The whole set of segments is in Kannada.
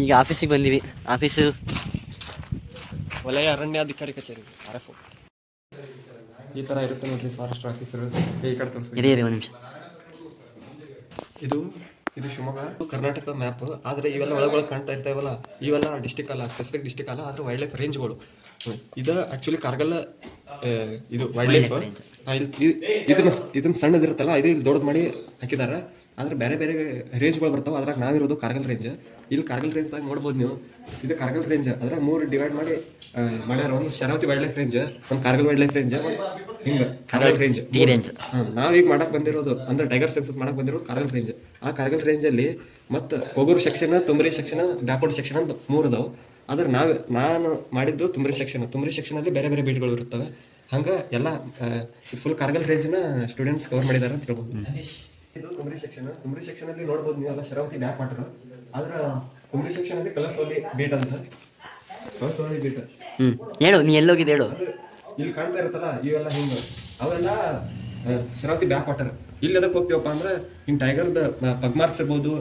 ಈಗ ಆಫೀಸಿಗೆ ಬಂದೀವಿ. ಆಫೀಸು ವಲಯ ಅರಣ್ಯಾಧಿಕಾರಿ ಕಚೇರಿ RFO. ಈ ಥರ ಇರುತ್ತೆ ನೋಡ್ರಿ ಫಾರೆಸ್ಟ್ ಆಫೀಸರ್. ಈ ಕಡೆ ತೋರಿಸ್ಬೇಕು. ಇರಿ ಒಂದು ನಿಮಿಷ. ಇದು ಶಿವಮೊಗ್ಗ ಕರ್ನಾಟಕ ಮ್ಯಾಪ್. ಆದರೆ ಇವೆಲ್ಲ ಒಳಗೊಳಗೆ ಕಾಣ್ತಾ ಇರ್ತಾವಲ್ಲ, ಇವೆಲ್ಲ ಡಿಸ್ಟಿಕ್ ಅಲ್ಲ, ಸ್ಪೆಸಿಫಿಕ್ ಡಿಸ್ಟಿಕ್ ಅಲ್ಲ, ಆದರೆ ವೈಲ್ಡ್ ಲೈಫ್ ರೇಂಜ್ಗಳು. ಇದು ಆ್ಯಕ್ಚುಲಿ ಕಾರ್ಗಲ್ ಇದು ವೈಲ್ಡ್ ಲೈಫ್. ಇದನ್ನ ಸಣ್ಣದಿರುತ್ತಲ್ಲ, ಇದು ದೊಡ್ಡದು ಮಾಡಿ ಹಾಕಿದ್ದಾರೆ. ಆದರೆ ಬೇರೆ ಬೇರೆ ರೇಂಜ್ಗಳು ಬರ್ತಾವೆ. ಅದ್ರಾಗ ನಾವಿರೋದು ಕಾರ್ಗಲ್ ರೇಂಜ್. ಇಲ್ಲಿ ಕಾರ್ಗಲ್ ರೇಂಜ್ದಾಗ ನೋಡ್ಬೋದು ನೀವು. ಇದು ಕಾರ್ಗಲ್ ರೇಂಜ್. ಅದ್ರಾಗ 3 ಡಿವೈಡ್ ಮಾಡಿ ಮಾಡ್ಯಾರ. ಒಂದು ಶರಾವತಿ ವೈಲ್ಡ್ ಲೈಫ್ ರೇಂಜ್, ಒಂದು ಕಾರ್ಗಲ್ ವೈಲ್ಡ್ ಲೈಫ್ ರೇಂಜ್, ಹಿಂಗೆ ಕಾರ್ಗಲ್ ರೇಂಜ್. ನಾವೀಗ ಮಾಡಕ್ ಬಂದಿರೋದು ಅಂದ್ರೆ ಟೈಗರ್ ಸೆನ್ಸಸ್ ಮಾಡಕ್ ಬಂದಿರೋದು ಕಾರ್ಗಲ್ ರೇಂಜ್. ಆ ಕಾರ್ಗಲ್ ರೇಂಜಲ್ಲಿ ಮತ್ತು Koguru section, Tumri section, backward section ಅಂತ 3 ಅದಾವೆ. ಆದ್ರೆ ನಾನು ಮಾಡಿದ್ದು ತುಮ್ರಿ ಸೆಕ್ಷನ್. ತುಮ್ರಿ ಸೆಕ್ಷನಲ್ಲಿ ಬೇರೆ ಬೇರೆ ಬೀಟ್ಗಳು ಇರ್ತವೆ. ಹಂಗೆ ಎಲ್ಲ ಫುಲ್ ಕಾರ್ಗಲ್ ರೇಂಜ್ನ ಸ್ಟೂಡೆಂಟ್ಸ್ ಕವರ್ ಮಾಡಿದ್ದಾರೆ ಅಂತ ಹೇಳ್ಬೋದು. ಇದು ತುಮ್ರಿ ಸೆಕ್ಷನ್. ತುಮ್ರಿ ಸೆಕ್ಷನ್ ಅಲ್ಲಿ ನೋಡ್ಬೋದು ನೀವೆಲ್ಲ ಶರಾವತಿ ಬ್ಯಾಕ್ ವಾಟರ್. ಆದ್ರೆ ತುಮ್ರಿ ಸೆಕ್ಷನ್ ಅಲ್ಲಿ ಕಲಸೋಲಿ ಬೀಟ್ ಅಂತ. ಕಲಸೋಲಿ ಬೀಟ್ ಹೇಳು, ನೀ ಎಲ್ಲೋಗಿದೆ ಹೇಳು. ಇಲ್ಲಿ ಕಾಣ್ತಾ ಇರುತ್ತಲ್ಲ, ಇವೆಲ್ಲ ಹಿಂಗೆ ಅವೆಲ್ಲ ಶರಾವತಿ ಬ್ಯಾಕ್ ವಾಟರ್. ಇಲ್ಲಿ ಅದಕ್ಕೆ ಹೋಗ್ತೀವಪ್ಪ ಅಂದ್ರೆ ಹಿಂಗೆ ಟೈಗರ್ದ ಪಗ್ಮಾರ್ಕ್ಸ್ ಇರ್ಬೋದು,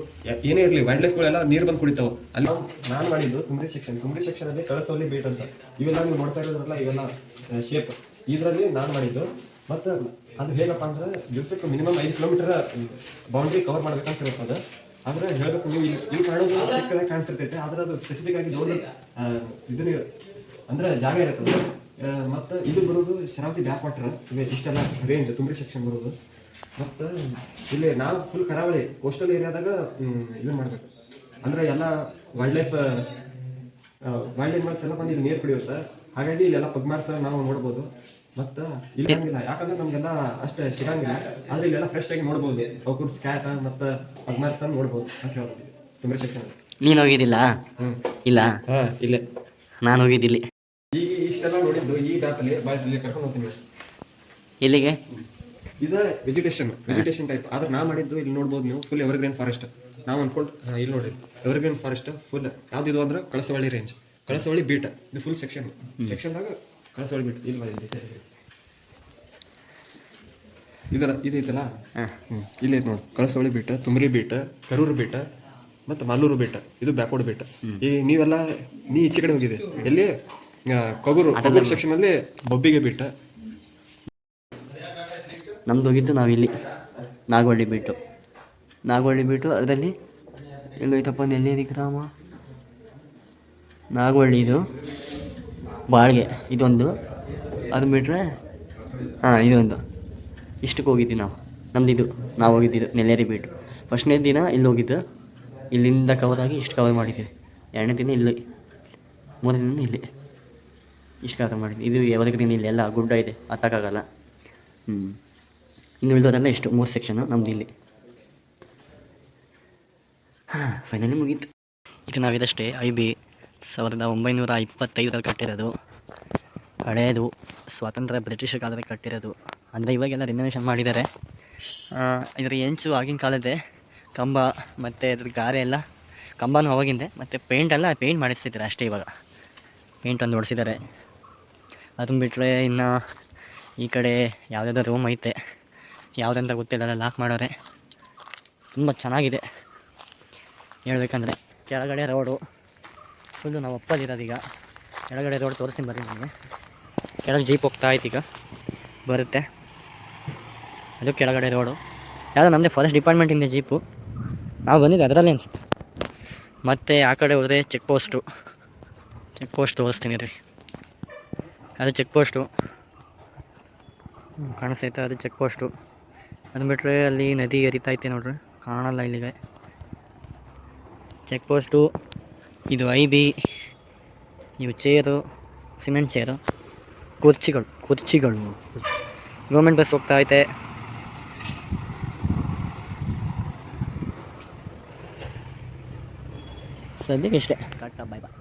ಏನೇ ಇರಲಿ ವೈಲ್ಡ್ ಲೈಫ್ಗಳೆಲ್ಲ ನೀರು ಬಂದು ಕುಡಿತಾವೆ. ಅಲ್ಲಿ ನಾನು ಮಾಡಿದ್ದು ತುಮ್ರಿ ಸೆಕ್ಷನ್. ತುಮ್ರಿ ಸೆಕ್ಷನ್ ಅಲ್ಲಿ ಕಳಸೋಲಿ ಬೀಟ್ ಅಂತ. ಇವೆಲ್ಲ ನೀವು ನೋಡ್ತಾ ಇರೋದ್ರಲ್ಲ, ಇವೆಲ್ಲ ಶೇಪ್ ಇದರಲ್ಲಿ ನಾನು ಮಾಡಿದ್ದು. ಮತ್ತು ಅದು ಹೇಗಪ್ಪ ಅಂದ್ರೆ ದಿವಸಕ್ಕೆ ಮಿನಿಮಮ್ 5 ಕಿಲೋಮೀಟರ್ ಬೌಂಡ್ರಿ ಕವರ್ ಮಾಡ್ಬೇಕಂತ ಇರ್ತದೆ. ಆದರೆ ಹೇಳಬೇಕು, ನೀವು ಇಲ್ಲಿ ಕಾಣೋದು ಚಿಕ್ಕದಾಗಿ ಕಾಣ್ತಿರ್ತೈತೆ, ಆದರೆ ಅದು ಸ್ಪೆಸಿಫಿಕ್ ಆಗಿ ದೊಡ್ಡ ಇದನ್ನ ಅಂದ್ರೆ ಜಾಗ ಇರ್ತದೆ. ಮತ್ತು ಇದು ಬರೋದು ಶರಾವತಿ ಬ್ಯಾಕ್ ವಾಟರ್. ಇಷ್ಟೆಲ್ಲ ರೇಂಜ್ ತುಮ್ರಿ ಸೆಕ್ಷನ್ ಬರೋದು. ಮತ್ತು ಇಲ್ಲಿ ನಾವು ಫುಲ್ ಕರಾವಳಿ ಕೋಸ್ಟಲ್ ಏರಿಯಾದಾಗ ಇದನ್ನ ಮಾಡ್ಬೇಕು. ಅಂದರೆ ಎಲ್ಲ ವೈಲ್ಡ್ ಲೈಫ್ ಅನಿಮಲ್ಸ್ ಎಲ್ಲ ಬಂದು ಇಲ್ಲಿ ನೀರು ಕುಡಿಯುತ್ತೆ. ಹಾಗಾಗಿ ಇಲ್ಲೆಲ್ಲ ಪಗ್ಮಾರ್ಸ್ ನಾವು ನೋಡ್ಬೋದು. ಮತ್ತು ಇಲ್ಲಿ ಹಂಗಿಲ್ಲ, ಯಾಕಂದ್ರೆ ನಮಗೆಲ್ಲ ಅಷ್ಟು ಸಿಗಂಗಿಲ್ಲ. ಆದರೆ ಇಲ್ಲೆಲ್ಲ ಫ್ರೆಶ್ ಆಗಿ ನೋಡ್ಬೋದು. ಅವಕೂರ್ ಸ್ಕ್ಯಾಟ್ ಮತ್ತು ಪಗ್ಮಾರ್ಸ್ ಅನ್ನು ನೋಡ್ಬೋದು ಅಂತ ಹೇಳ್ಬೋದು ತುಮ್ರಿ ಸೆಕ್ಷನ್. ನೀನು ಹೋಗಿದ್ದಿಲ್ಲ? ಇಲ್ಲ. ಇಲ್ಲೇ ನಾನು ಹೋಗಿದ್ದಿಲ್ಲ. ಈಗ ಇಷ್ಟೆಲ್ಲ ನೋಡಿದ್ದು ಈ ಮ್ಯಾಪಲ್ಲಿ ಬಾಯಲ್ಲಿ ಕರ್ಕೊಂಡು ಹೋಗ್ತೀನಿ. ಎಲ್ಲಿಗೆ? ಇದು ವೆಜಿಟೇಷನ್ ಟೈಪ್. ಆದ್ರೆ ನಾ ಮಾಡಿದ್ದು ಇಲ್ಲಿ ನೋಡ್ಬೋದು ನೀವು, ಫುಲ್ ಎವರ್ಗ್ರೀನ್ ಫಾರೆಸ್ಟ್. ನಾವು ಅನ್ಕೊಂಡು ಇಲ್ಲಿ ನೋಡ್ರಿ ಎವರ್ಗ್ರೀನ್ ಫಾರೆಸ್ಟ್ ಫುಲ್. ಯಾವ್ದಿದು ಅಂದ್ರೆ ಕಳಸವಳ್ಳಿ ರೇಂಜ್, ಕಳಸವಳ್ಳಿ ಬೀಟ್. ಇದು ಫುಲ್ ಸೆಕ್ಷನ್ದಾಗ ಕಳಸವಳ್ಳಿ ಬೀಟ್. ಇಲ್ಲಿ ಇದೈತಲ್ಲ, ಇಲ್ಲಿ ಐತೆ ನೋಡಿ Kalasavalli beat, Tumri beat, Karur beat ಮತ್ತು ಮಾಲೂರು ಬೀಟ್. ಇದು ಬ್ಯಾಕ್ವರ್ಡ್ ಬೀಟ್. ಈ ನೀವೆಲ್ಲ ಈಚೆ ಕಡೆ ಹೋಗಿದೆ. ಎಲ್ಲಿ ಕೊಗೂರು ಸೆಕ್ಷನ್ ಅಲ್ಲಿ ಬೊಬ್ಬಿಗೆ ಬೀಟ್. ನಮ್ದು ಹೋಗಿದ್ದು ನಾವಿಲ್ಲಿ ನಾಗವಳ್ಳಿ ಬೀಟು. ಅದರಲ್ಲಿ ಎಲ್ಲೋಯ್ತಪ್ಪ ನೆಲ್ಲೇರಿ ಗ್ರಾಮ, ನಾಗವಳ್ಳಿ, ಇದು ಬಾಳ್ಗೆ ಇದೊಂದು. ಅದು ಬಿಟ್ಟರೆ ಇದೊಂದು. ಇಷ್ಟಕ್ಕೆ ಹೋಗಿದ್ದೀವಿ ನಾವು ಹೋಗಿದ್ದು ನೆಲ್ಲೇರಿ ಬೀಟು. ಫಸ್ಟ್ನೇ ದಿನ ಇಲ್ಲಿ ಹೋಗಿದ್ದು, ಇಲ್ಲಿಂದ ಕವರ್ ಆಗಿ ಇಷ್ಟು ಕವರ್ ಮಾಡಿದ್ದೀವಿ. 2ನೇ ದಿನ ಇಲ್ಲಿ, 3ನೇ ದಿನ ಇಲ್ಲಿ ಇಷ್ಟು ಕವರ್ ಮಾಡಿದ್ವಿ. ಇದು ಎವರ್ಗ್ರೀನ್, ಇಲ್ಲೆಲ್ಲ ಗುಡ್ಡ ಇದೆ, ಹತ್ತಕ್ಕಾಗಲ್ಲ. ಇನ್ನು ಉಳಿದೋದೆಲ್ಲ ಇಷ್ಟು 3 ಸೆಕ್ಷನು ನಮ್ದು ಇಲ್ಲಿ. ಫೈನಲಿ ಮುಗೀತು. ಈಗ ನಾವಿದಷ್ಟೇ IB 1925ರಲ್ಲಿ ಕಟ್ಟಿರೋದು. ಹಳೆಯದು, ಸ್ವಾತಂತ್ರ್ಯ ಬ್ರಿಟಿಷ್ ಕಾಲದಲ್ಲಿ ಕಟ್ಟಿರೋದು. ಅಂದರೆ ಇವಾಗೆಲ್ಲ ರಿನೋವೇಷನ್ ಮಾಡಿದ್ದಾರೆ. ಇದರ ಎಂಚು ಆಗಿನ ಕಾಲದ್ದೇ. ಕಂಬ ಮತ್ತು ಅದ್ರ ಗಾರೆ ಎಲ್ಲ, ಕಂಬನೂ ಅವಾಗಿಂದೆ. ಮತ್ತು ಪೇಂಟ್ ಮಾಡಿಸ್ತಿದ್ದಾರೆ ಅಷ್ಟೇ. ಇವಾಗ ಪೇಂಟ್ ಒಂದು ಹೊಡಿಸಿದ್ದಾರೆ. ಅದನ್ನು ಬಿಟ್ಟರೆ ಇನ್ನು ಈ ಕಡೆ ಯಾವುದಾದ್ರೂ ರೂಮ್ ಐತೆ, ಯಾವುದಂತ ಗೊತ್ತಿಲ್ಲ, ಲಾಕ್ ಮಾಡೋರೆ. ತುಂಬ ಚೆನ್ನಾಗಿದೆ ಹೇಳ್ಬೇಕಂದ್ರೆ. ಕೆಳಗಡೆ ರೋಡು ಫುಲ್ಲು ನಾವು ಒಪ್ಪದಿರೋದೀಗ. ಕೆಳಗಡೆ ರೋಡ್ ತೋರಿಸ್ತೀನಿ ಬರ್ರಿ ನನಗೆ. ಕೆಳಗೆ ಜೀಪ್ ಹೋಗ್ತಾ ಆಯ್ತು, ಈಗ ಬರುತ್ತೆ. ಅದು ಕೆಳಗಡೆ ರೋಡು. ಯಾವುದೋ ನಮ್ಮದೇ ಫಾರೆಸ್ಟ್ ಡಿಪಾರ್ಟ್ಮೆಂಟಿಂದ ಜೀಪು. ನಾವು ಬಂದಿದ್ದು ಅದರಲ್ಲಿ ಅನ್ಸುತ್ತೆ. ಮತ್ತು ಆ ಕಡೆ ಹೋದರೆ ಚೆಕ್ ಪೋಸ್ಟ್ ತೋರಿಸ್ತೀನಿ ರೀ. ಅದು ಚೆಕ್ ಪೋಸ್ಟು ಕಾಣಿಸ್ತೈತೆ, ಅದು ಚೆಕ್ ಪೋಸ್ಟು. ಅದು ಬಿಟ್ಟರೆ ಅಲ್ಲಿ ನದಿ ಹರಿತೈತೆ ನೋಡ್ರಿ, ಕಾಣಲ್ಲ ಇಲ್ಲಿಗೆ. ಚೆಕ್ ಪೋಸ್ಟು, ಇದು IB, ಇವು ಚೇರು, ಸಿಮೆಂಟ್ ಚೇರು, ಕುರ್ಚಿಗಳು. ಗೌರ್ಮೆಂಟ್ ಬಸ್ ಹೋಗ್ತಾ ಐತೆ. ಸದ್ಯಕ್ಕೆ ಇಷ್ಟೇ. ಟಾಟಾ, ಬಾಯ್ ಬಾಯ್.